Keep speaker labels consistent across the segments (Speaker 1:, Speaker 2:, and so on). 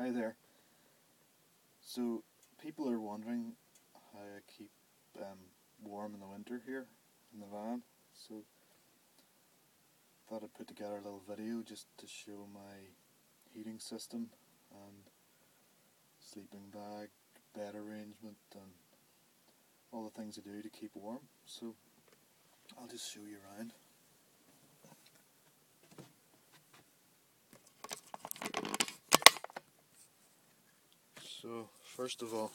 Speaker 1: Hi there. So people are wondering how I keep warm in the winter here in the van. So thought I'd put together a little video just to show my heating system and sleeping bag, bed arrangement and all the things I do to keep warm. So I'll just show you around. So first of all,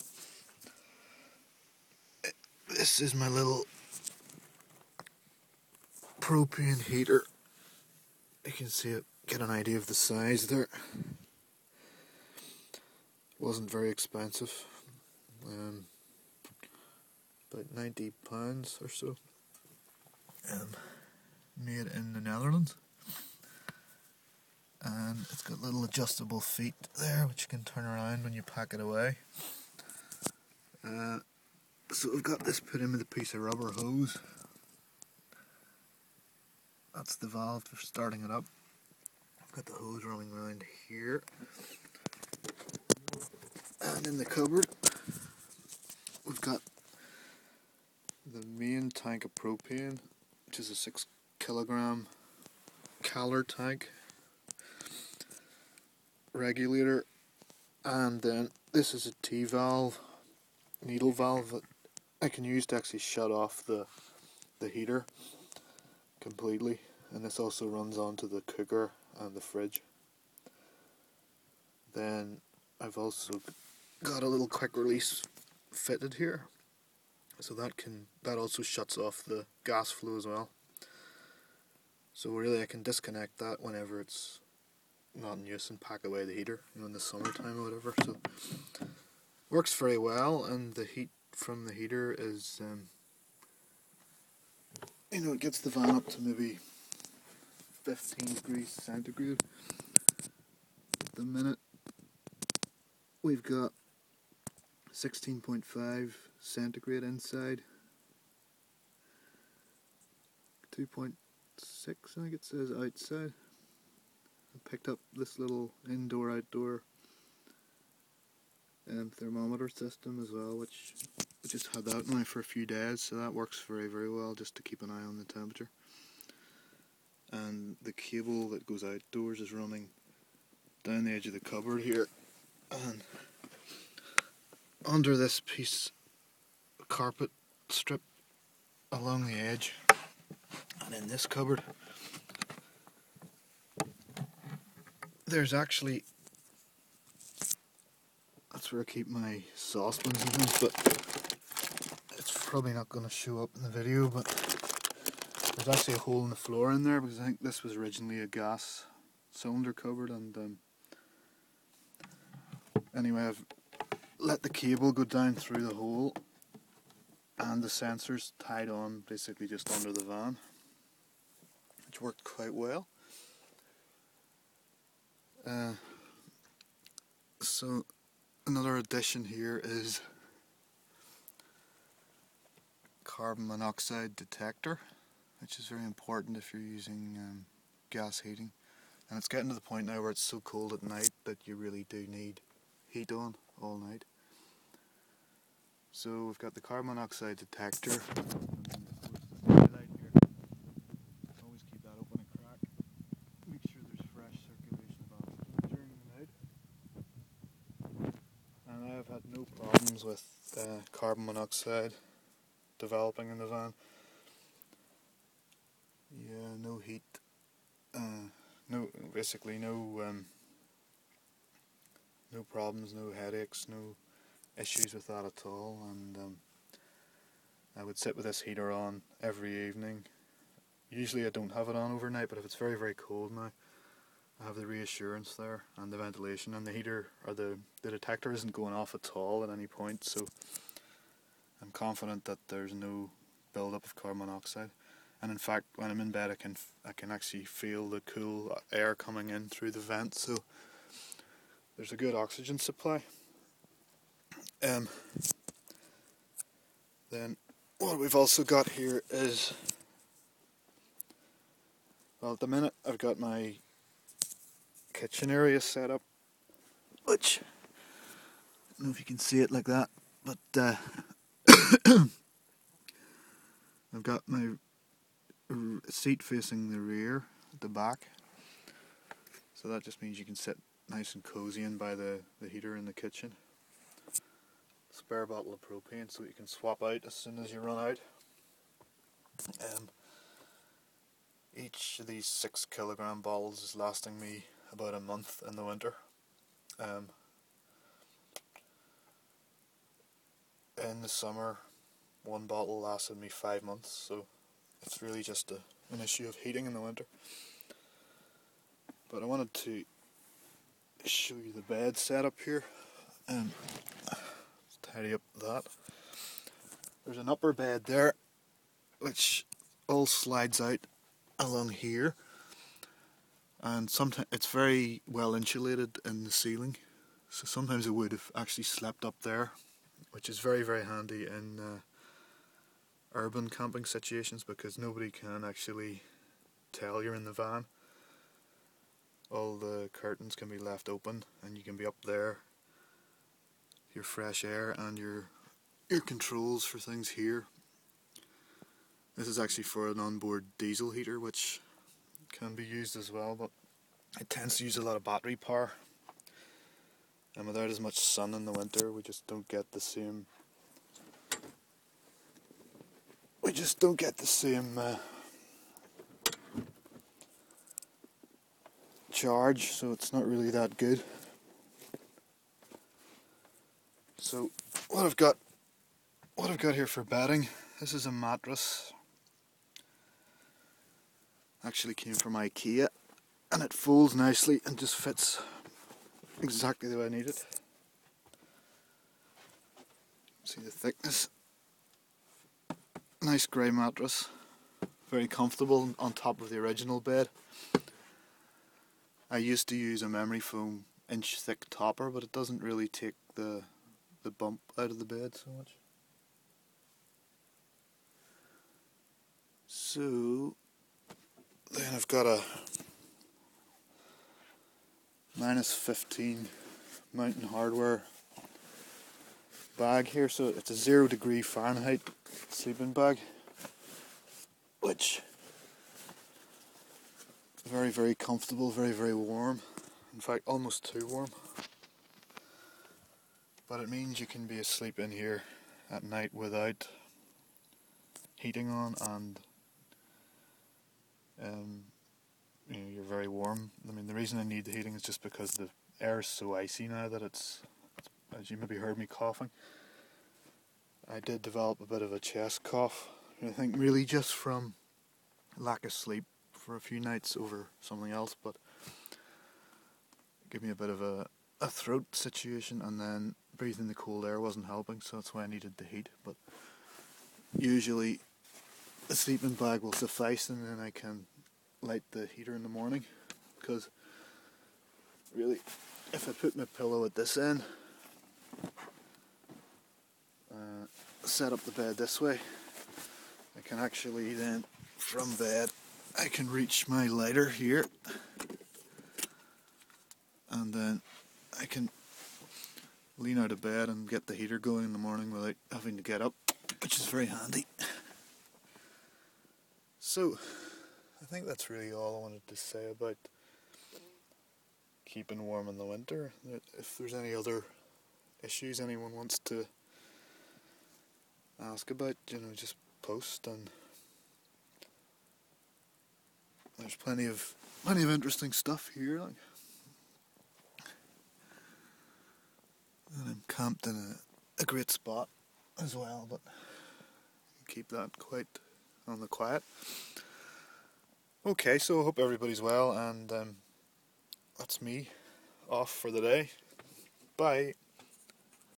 Speaker 1: this is my little propane heater. You can see it, get an idea of the size there. Wasn't very expensive, about £90 or so. Made in the Netherlands, and it's got little adjustable feet there which you can turn around when you pack it away. So we've got this put in with a piece of rubber hose. That's the valve for starting it up. I've got the hose running around here, and in the cupboard we've got the main tank of propane, which is a 6 kilogram Caller tank regulator, and then this is a T-valve, needle valve that I can use to actually shut off the heater completely, and this also runs onto the cooker and the fridge. Then I've also got a little quick release fitted here, so that also shuts off the gas flow as well. So really I can disconnect that whenever it's not in use and pack away the heater, in the summertime or whatever. So works very well, and the heat from the heater is it gets the van up to maybe 15 degrees centigrade. At the minute we've got 16.5 centigrade inside, 2.6 I think it says outside. I picked up this little indoor-outdoor thermometer system as well, which I just had that now for a few days, so that works very, very well just to keep an eye on the temperature. And the cable that goes outdoors is running down the edge of the cupboard here, and under this piece of carpet strip along the edge, and in this cupboard there's actually, that's where I keep my saucepans and things, but it's probably not going to show up in the video, but there's actually a hole in the floor in there because I think this was originally a gas cylinder cupboard. And anyway, I've let the cable go down through the hole, and the sensors tied on basically just under the van, which worked quite well. So another addition here is carbon monoxide detector, which is very important if you're using gas heating. And it's getting to the point now where it's so cold at night that you really do need heat on all night. So we've got the carbon monoxide detector. Always keep that open and crack. Make sure there's fresh circulation of oxygen during the night. And I have had no problems with carbon monoxide developing in the van. Yeah, no heat. Basically no problems, no headaches, no issues with that at all. And I would sit with this heater on every evening. Usually I don't have it on overnight, but if it's very, very cold now, I have the reassurance there and the ventilation, and the heater or the detector isn't going off at all at any point, so I'm confident that there's no build-up of carbon monoxide. And in fact, when I'm in bed, I can actually feel the cool air coming in through the vent, so there's a good oxygen supply. Then what we've also got here is, well, at the minute I've got my kitchen area set up which, I don't know if you can see it like that, but I've got my seat facing the rear at the back, so that just means you can sit nice and cozy in by the heater in the kitchen. Spare bottle of propane so you can swap out as soon as you run out. Each of these 6 kilogram bottles is lasting me about a month in the winter. In the summer, 1 bottle lasted me 5 months, so it's really just an issue of heating in the winter. But I wanted to show you the bed setup here. Let's tidy up that. There's an upper bed there, which all slides out along here, and sometimes it's very well insulated in the ceiling, so sometimes I would have actually slept up there, which is very, very handy in urban camping situations because nobody can actually tell you're in the van. All the curtains can be left open and you can be up there, your fresh air and your controls for things here. This is actually for an onboard diesel heater, which can be used as well, but it tends to use a lot of battery power, and without as much sun in the winter we just don't get the same charge, so it's not really that good. So what I've got here for bedding, this is a mattress. Actually came from Hiace, and it folds nicely and just fits exactly the way I need it. See the thickness. Nice grey mattress, very comfortable on top of the original bed. I used to use a memory foam inch thick topper, but it doesn't really take the bump out of the bed so much. So then I've got a -15 Mountain Hardware bag here, so it's a 0 degree Fahrenheit sleeping bag, which is very, very comfortable, very, very warm, in fact almost too warm, but it means you can be asleep in here at night without heating on, and you're very warm. I mean, the reason I need the heating is just because the air is so icy now that it's, as you maybe heard me coughing, I did develop a bit of a chest cough, I think really just from lack of sleep for a few nights over something else, but it gave me a bit of a throat situation, and then breathing the cold air wasn't helping, so that's why I needed the heat. But usually a sleeping bag will suffice, and then I can light the heater in the morning, because really if I put my pillow at this end, set up the bed this way, I can actually then from bed I can reach my lighter here, and then I can lean out of bed and get the heater going in the morning without having to get up, which is very handy. So I think that's really all I wanted to say about keeping warm in the winter. If there's any other issues anyone wants to ask about, just post, and there's plenty of interesting stuff here. And I'm camped in a great spot as well, but keep that quite on the quiet. Okay, so I hope everybody's well, and that's me off for the day. Bye.